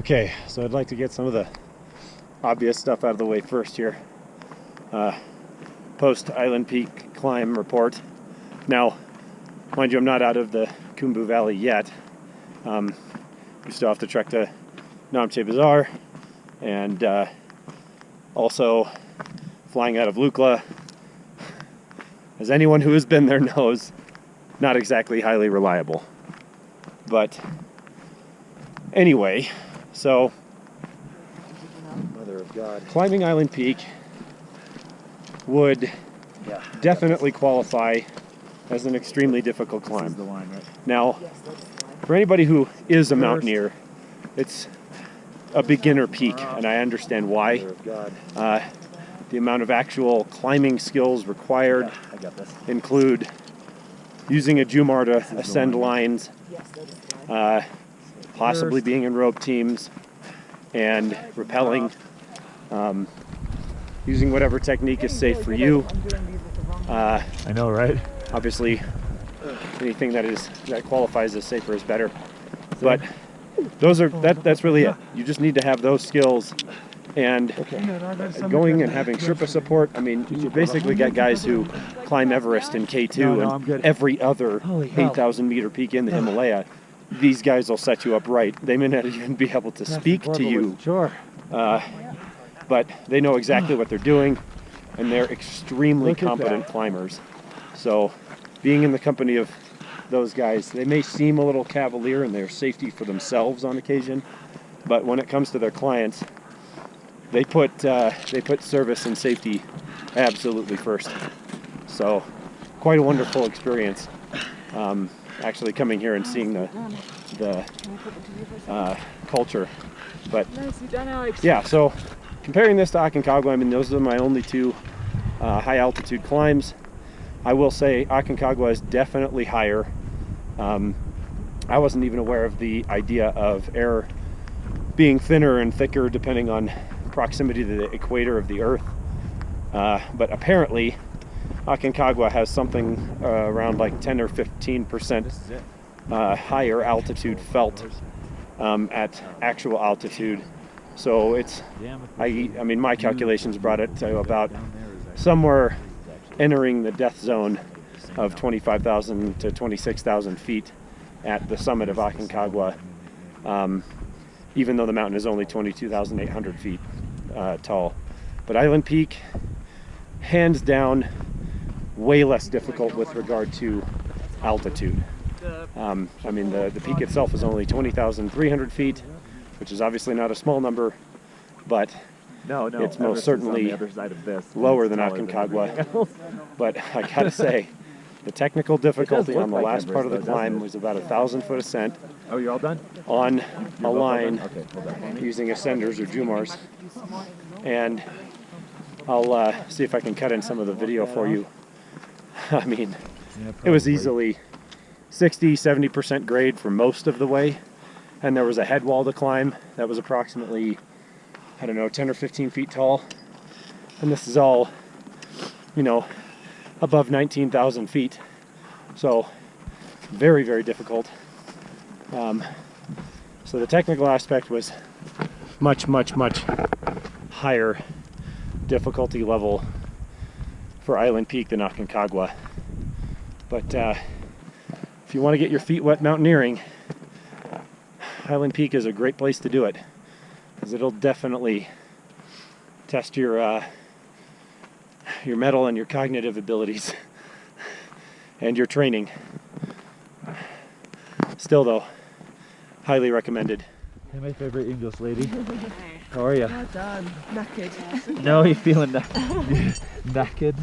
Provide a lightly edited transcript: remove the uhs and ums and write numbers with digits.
Okay, so I'd like to get some of the obvious stuff out of the way first here. Post Island Peak climb report. Now, mind you, I'm not out of the Khumbu Valley yet. We still have to trek to Namche Bazaar, and also flying out of Lukla. As anyone who has been there knows, not exactly highly reliable. But anyway, so Mother of God. Climbing Island Peak would definitely qualify as an extremely difficult climb. This is the line, right? Now, for anybody who is a mountaineer, it's a beginner peak, and I understand why. Mother of God. The amount of actual climbing skills required I got this. include using a Jumar to ascend lines, possibly being in rope teams, and rappelling, using whatever technique is safe for you. I know, right? Obviously, anything that qualifies as safer is better. But that's really it. You just need to have those skills. And going and having Sherpa support, I mean, you basically get guys who climb Everest in K2 and every other 8,000 meter peak in the Himalaya. These guys will set you up right. They may not even be able to speak to you, but they know exactly what they're doing, and they're extremely competent climbers. So being in the company of those guys, they may seem a little cavalier in their safety for themselves on occasion, but when it comes to their clients, they put service and safety absolutely first. So quite a wonderful experience, actually coming here and seeing the culture. But yeah, so comparing this to Aconcagua, I mean, those are my only two high altitude climbs. I will say Aconcagua is definitely higher. I wasn't even aware of the idea of air being thinner and thicker depending on proximity to the equator of the Earth, but apparently Aconcagua has something around like 10 or 15% higher altitude felt at actual altitude. So it's, I mean, my calculations brought it to about somewhere entering the death zone of 25,000 to 26,000 feet at the summit of Aconcagua, even though the mountain is only 22,800 feet tall. But Island Peak, hands down, way less difficult with regard to altitude. I mean, the peak itself is only 20,300 feet, which is obviously not a small number, but it's most certainly lower than Aconcagua. But I gotta say, the technical difficulty on the last part of the climb was about 1,000 foot ascent. Oh, you're all done? On a line using ascenders or Jumars. And I'll see if I can cut in some of the video for you. I mean, it was easily 60-70% grade for most of the way. And there was a head wall to climb that was approximately, I don't know, 10 or 15 feet tall. And this is all, you know, above 19,000 feet. So very, very difficult. So the technical aspect was much, much, much higher difficulty level for Island Peak than Aconcagua. But if you want to get your feet wet mountaineering, Island Peak is a great place to do it, because it'll definitely test your mettle and your cognitive abilities and your training. Still though, highly recommended. Hey, my favorite English lady. Hey. How are you? Well done. Knackered. No, you're feeling knackered.